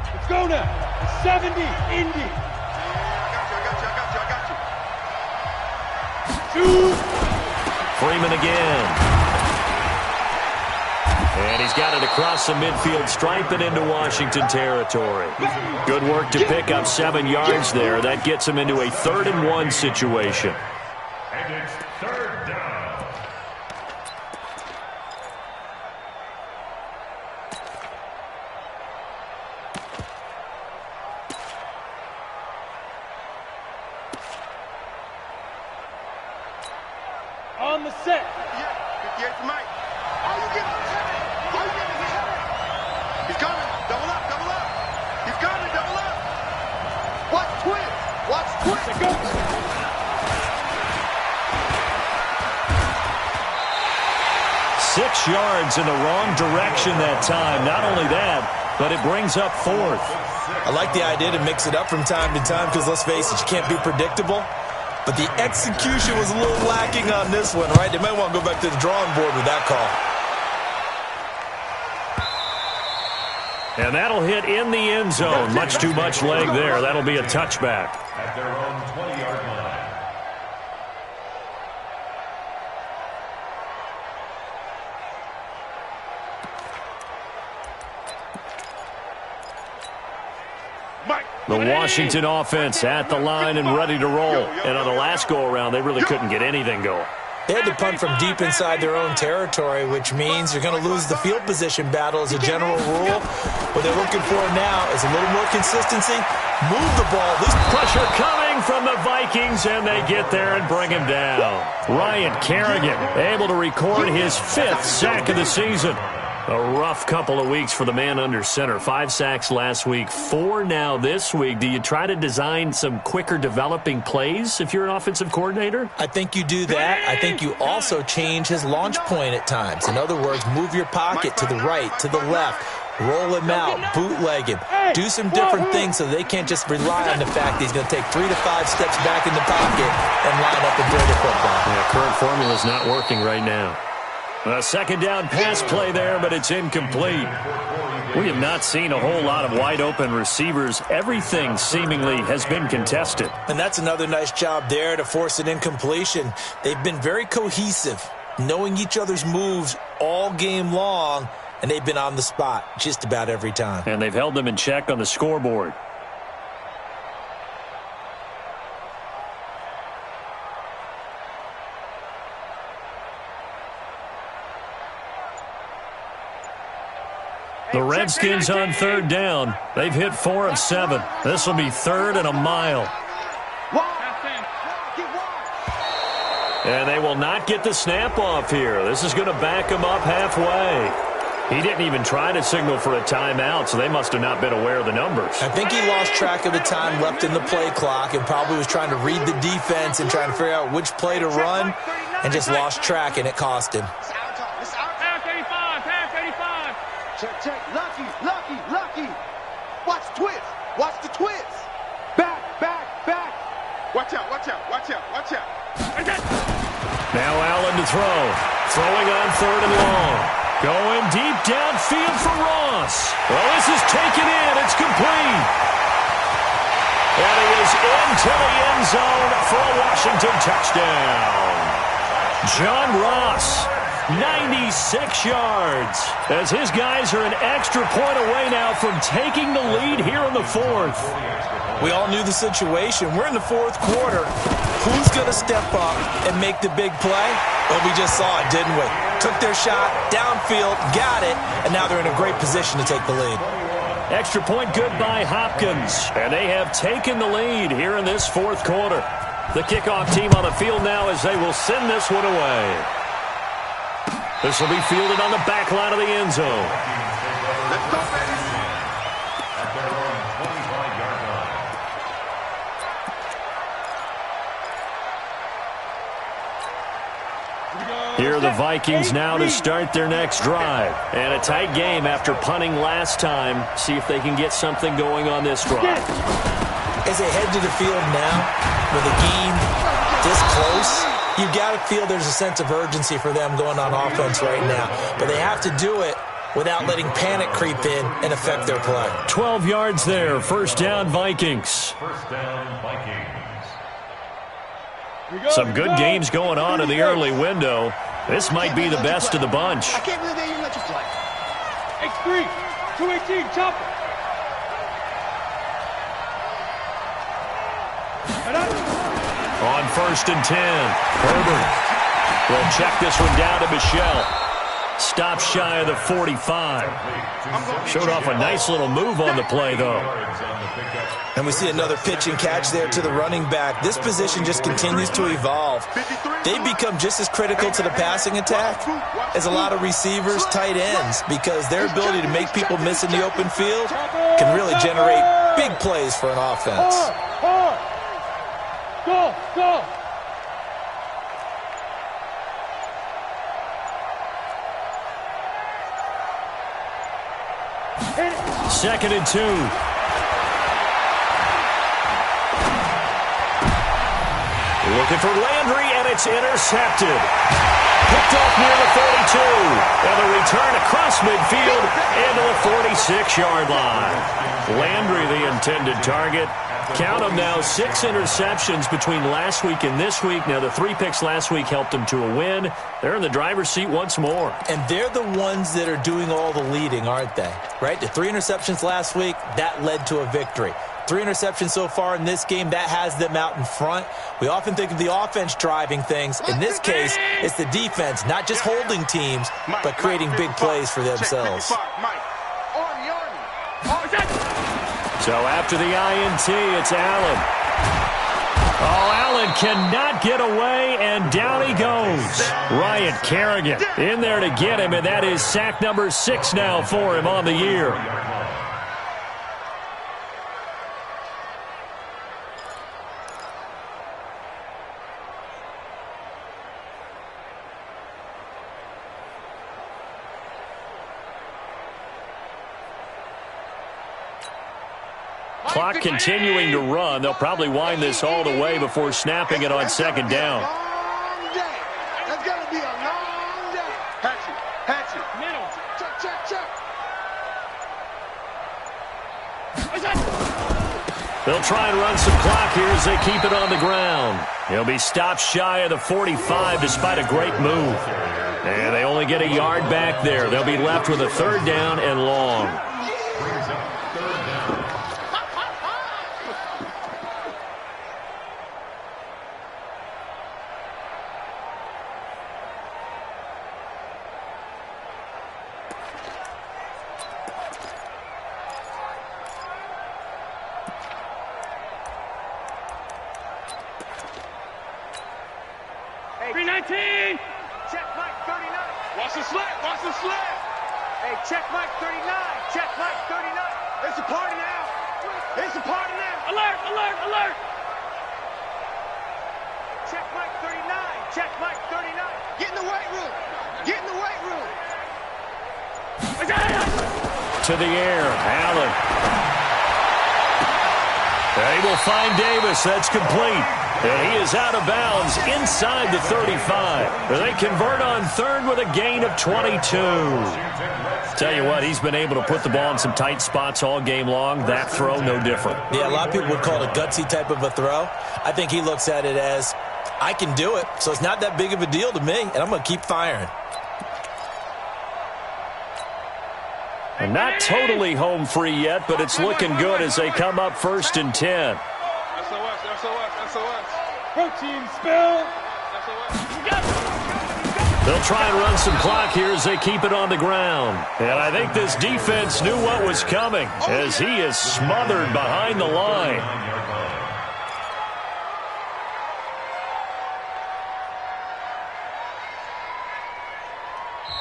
Let's go now. 70, Indy. I got you. Freeman again. And he's got it across the midfield stripe and into Washington territory. Good work to pick up 7 yards there. That gets him into a 3rd and 1 situation. And it's 3rd down. On the set. 58 for Mike. All you get is heaven. All you get is heaven. He's coming. Double up, double up. He's coming, double up. Watch twist. Watch twist. Let's go. 6 yards in the wrong direction that time. Not only that, but it brings up 4th. I like the idea to mix it up from time to time because, let's face it, you can't be predictable. But the execution was a little lacking on this one, right? They might want to go back to the drawing board with that call. And that'll hit in the end zone. Much too much leg there. That'll be a touchback. At their own 20-yard line. The Washington offense at the line and ready to roll. And on the last go-around, they really couldn't get anything going. They had to punt from deep inside their own territory, which means you're going to lose the field position battle as a general rule. What they're looking for now is a little more consistency. Move the ball. This pressure coming from the Vikings, and they get there and bring him down. Ryan Kerrigan able to record his 5th sack of the season. A rough couple of weeks for the man under center. 5 sacks last week, 4 now this week. Do you try to design some quicker developing plays if you're an offensive coordinator? I think you do that. I think you also change his launch point at times. In other words, move your pocket to the right, to the left. Roll him out, bootleg him. Do some different things so they can't just rely on the fact that he's going to take 3 to 5 steps back in the pocket and line up and throw the football. Yeah, current formula's not working right now. A second down pass play there, but it's incomplete. We have not seen a whole lot of wide-open receivers. Everything seemingly has been contested. And that's another nice job there to force an incompletion. They've been very cohesive, knowing each other's moves all game long, and they've been on the spot just about every time. And they've held them in check on the scoreboard. The Redskins on 3rd down. They've hit 4 of 7. This will be 3rd and a mile. And they will not get the snap off here. This is going to back them up halfway. He didn't even try to signal for a timeout, so they must have not been aware of the numbers. I think he lost track of the time left in the play clock and probably was trying to read the defense and trying to figure out which play to run and just lost track, and it cost him. Check, check. Lucky, lucky, lucky. Watch twist. Watch the twist. Watch out, watch out, watch out. Now Allen to throw. Throwing on 3rd and long. Going deep downfield for Ross. Well, this is taken in. It's complete. And he is into the end zone for a Washington touchdown. John Ross, 96 yards, as his guys are an extra point away now from taking the lead here in the 4th. We all knew the situation. We're in the 4th quarter. Who's going to step up and make the big play? Well, we just saw it, didn't we? Took their shot, downfield, got it, and now they're in a great position to take the lead. Extra point good by Hopkins, and they have taken the lead here in this 4th quarter. The kickoff team on the field now as they will send this one away. This will be fielded on the back line of the end zone. Let's go, baby. At their own 25-yard line. Here are the Vikings now to start their next drive. And a tight game after punting last time. See if they can get something going on this drive. As they head to the field now, with a game this close, you got to feel there's a sense of urgency for them going on offense right now. But they have to do it without letting panic creep in and affect their play. 12 yards there. First down, Vikings. First down, Vikings. Some good games going on in the early window. This might be the best of the bunch. I can't believe they even let you play. X3, 218, chopper. On 1st and 10, Herbert will check this one down to Michelle. Stop shy of the 45. Showed off a nice little move on the play, though. And we see another pitch and catch there to the running back. This position just continues to evolve. They become just as critical to the passing attack as a lot of receivers, tight ends, because their ability to make people miss in the open field can really generate big plays for an offense. Go, go. 2nd and 2. Looking for Landry, and it's intercepted. Picked off near the 42. And the return across midfield into the 46-yard line. Landry, the intended target. Count them now, 6 interceptions between last week and this week. Now, the 3 picks last week helped them to a win. They're in the driver's seat once more. And they're the ones that are doing all the leading, aren't they? Right? The 3 interceptions last week, that led to a victory. 3 interceptions so far in this game, that has them out in front. We often think of the offense driving things. In this case, it's the defense, not just holding teams, but creating big plays for themselves. So after the INT, it's Allen. Oh, Allen cannot get away, and down he goes. Ryan Kerrigan in there to get him, and that is sack number 6 now for him on the year. Clock continuing to run. They'll probably wind this all the way before snapping it on 2nd down. That's going to be a long day. Hatchet. Middle. Check. They'll try and run some clock here as they keep it on the ground. He'll be stopped shy of the 45 despite a great move. And they only get a yard back there. They'll be left with a 3rd down and long. Hey, 319. Check Mike 39. Watch the slap. Hey, check Mike 39. Check Mike 39. It's a party now. Alert. Check Mike 39. Check Mike 39. Get in the weight room. To the air, Allen. They will find Davis. That's complete. And he is out of bounds inside the 35. They convert on third with a gain of 22. Tell you what, he's been able to put the ball in some tight spots all game long. That throw, no different. Yeah, a lot of people would call it a gutsy type of a throw. I think he looks at it as, I can do it, so it's not that big of a deal to me, and I'm going to keep firing. And not totally home free yet, but it's looking good as they come up 1st and 10. SOS. Protein spill. They'll try and run some clock here as they keep it on the ground. And I think this defense knew what was coming as he is smothered behind the line.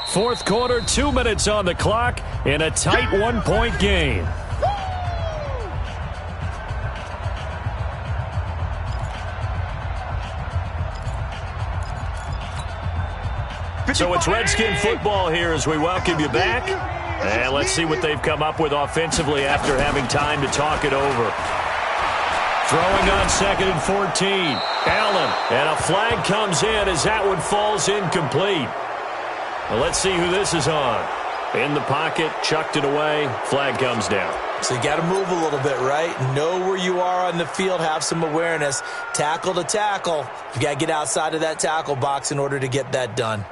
Fourth quarter, 2 minutes on the clock in a tight 1-point game. So it's Redskin football here as we welcome you back. And let's see what they've come up with offensively after having time to talk it over. Throwing on 2nd and 14. Allen, and a flag comes in as that one falls incomplete. Well, let's see who this is on. In the pocket, chucked it away, flag comes down. So you got to move a little bit, right? Know where you are on the field, have some awareness. Tackle to tackle. You got to get outside of that tackle box in order to get that done.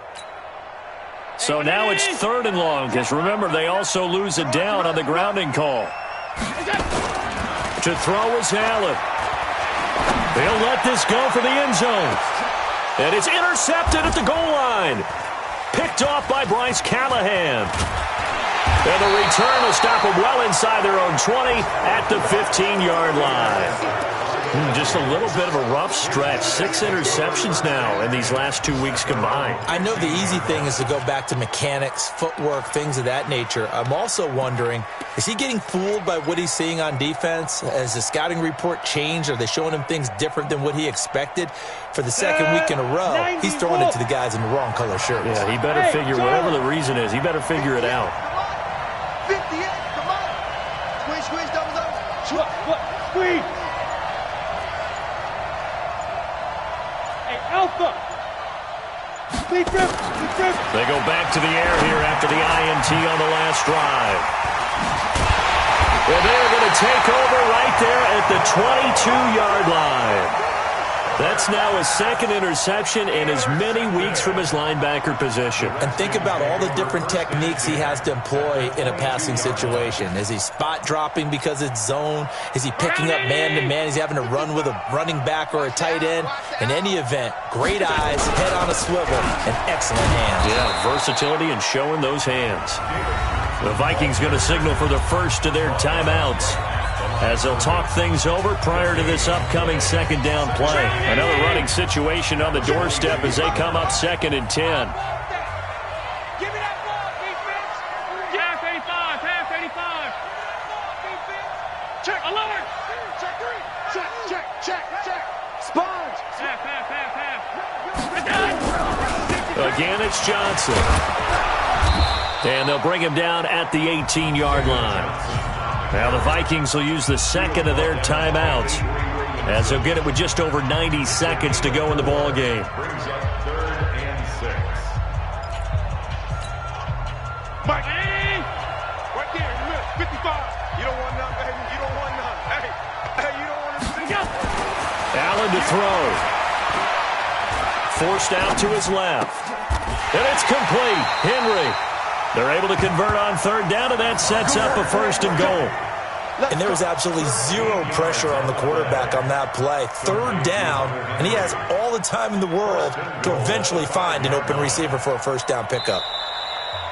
So now it's 3rd and long, because remember, they also lose it down on the grounding call. To throw is Allen. They'll let this go for the end zone. And it's intercepted at the goal line. Picked off by Bryce Callahan. And the return will stop them well inside their own 20 at the 15-yard line. Just a little bit of a rough stretch. 6 interceptions now in these last 2 weeks combined. I know the easy thing is to go back to mechanics, footwork, things of that nature. I'm also wondering, is he getting fooled by what he's seeing on defense? Has the scouting report changed? Are they showing him things different than what he expected? For the second week in a row, he's throwing it to the guys in the wrong color shirts. Yeah, he better figure, whatever the reason is, he better figure it out. 58, come on. Squeeze, double. Squeeze. Alpha! Speed trip! They go back to the air here after the INT on the last drive. Well, they're going to take over right there at the 22-yard line. That's now his 2nd interception in as many weeks from his linebacker position. And think about all the different techniques he has to employ in a passing situation. Is he spot dropping because it's zone? Is he picking up man-to-man? Is he having to run with a running back or a tight end? In any event, great eyes, head on a swivel, and excellent hands. Yeah, versatility and showing those hands. The Vikings going to signal for the first of their timeouts as they'll talk things over prior to this upcoming 2nd down play. Another running situation on the doorstep as they come up 2nd and 10. Give me that ball, defense. Half 85. Check, alert. Check. Sponge. Half. Again, it's Johnson. And they'll bring him down at the 18-yard line. Now the Vikings will use the 2nd of their timeouts as they'll get it with just over 90 seconds to go in the ball game. Brings up 3rd and 6. Mike, right there in the middle, 55. You don't want none, baby. You don't want none. Hey, you don't want to. Allen to throw. Forced out to his left. And it's complete. Henry. They're able to convert on 3rd down, and that sets up a 1st and goal. And there was absolutely zero pressure on the quarterback on that play. 3rd down, and he has all the time in the world to eventually find an open receiver for a 1st down pickup.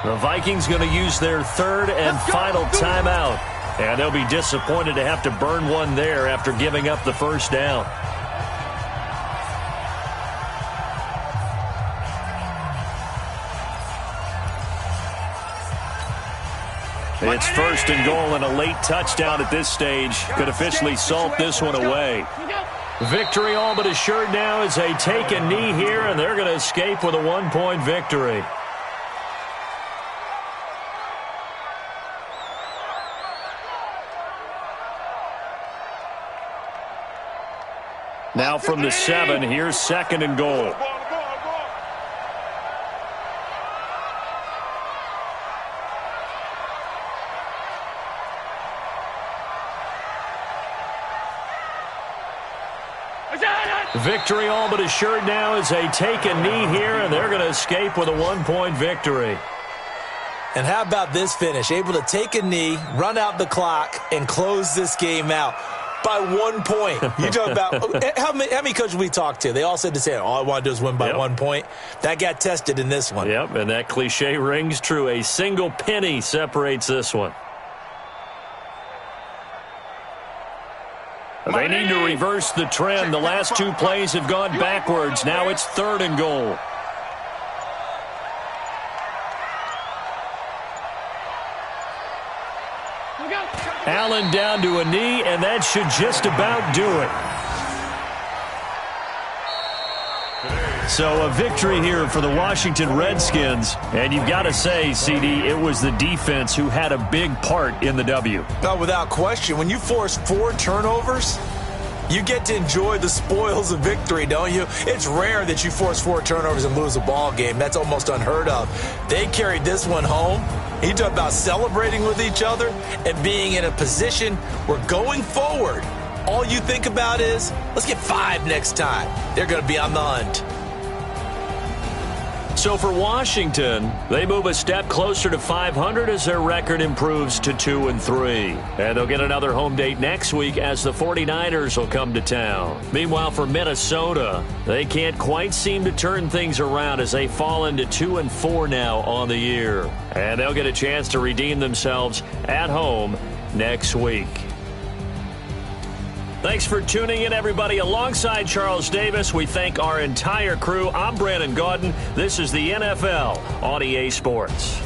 The Vikings going to use their 3rd and final timeout, and they'll be disappointed to have to burn one there after giving up the 1st down. It's 1st and goal, and a late touchdown at this stage could officially salt this one away. Victory all but assured now as they take a knee here, and they're going to escape with a 1-point victory. Now from the 7, here's 2nd and goal. Victory all but assured now as they take a knee here, and they're going to escape with a 1-point victory. And how about this finish? Able to take a knee, run out the clock, and close this game out by 1 point. You talk about how many coaches we talked to? They all said the same. All I want to do is win by 1 point. That got tested in this one. Yep, and that cliche rings true. A single penny separates this one. They need to reverse the trend. The last 2 plays have gone backwards. Now it's 3rd and goal. Allen down to a knee, and that should just about do it. So a victory here for the Washington Redskins. And you've got to say, CD, it was the defense who had a big part in the W. No, without question. When you force 4 turnovers, you get to enjoy the spoils of victory, don't you? It's rare that you force 4 turnovers and lose a ball game. That's almost unheard of. They carried this one home. You talk about celebrating with each other and being in a position where going forward, all you think about is, let's get 5 next time. They're going to be on the hunt. So for Washington, they move a step closer to 500 as their record improves to 2-3. And they'll get another home date next week as the 49ers will come to town. Meanwhile, for Minnesota, they can't quite seem to turn things around as they fall into 2-4 now on the year. And they'll get a chance to redeem themselves at home next week. Thanks for tuning in, everybody. Alongside Charles Davis, we thank our entire crew. I'm Brandon Gaudin. This is the NFL on EA Sports.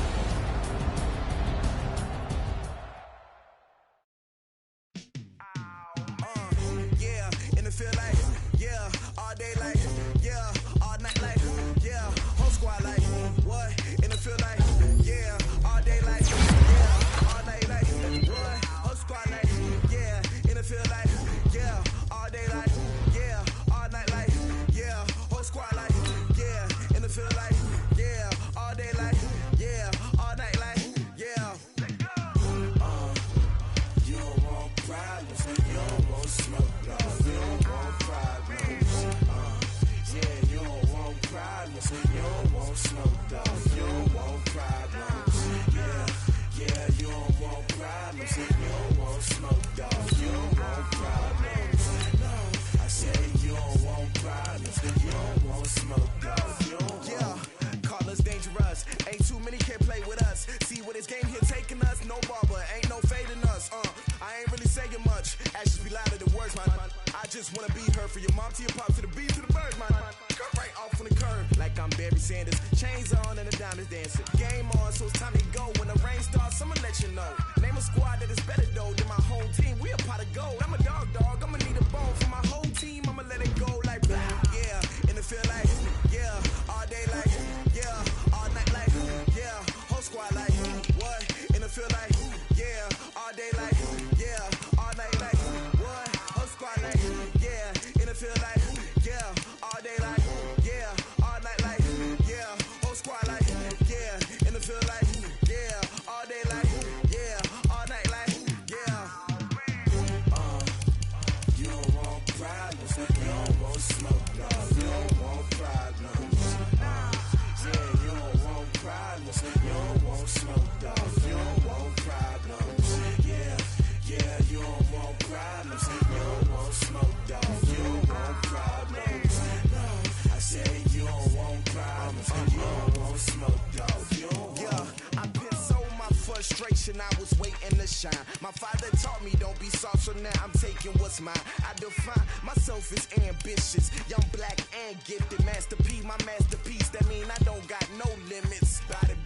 I was waiting to shine. My father taught me don't be soft, so now I'm taking what's mine. I define myself as ambitious, young, black, and gifted. Master P, my masterpiece. That mean I don't got no limits. Bout it,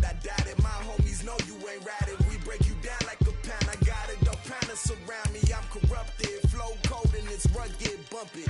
I doubt it. My homies know you ain't ratted. We break you down like a pound. I got it, don't pound us around me. I'm corrupted, flow cold and it's rugged, bump it.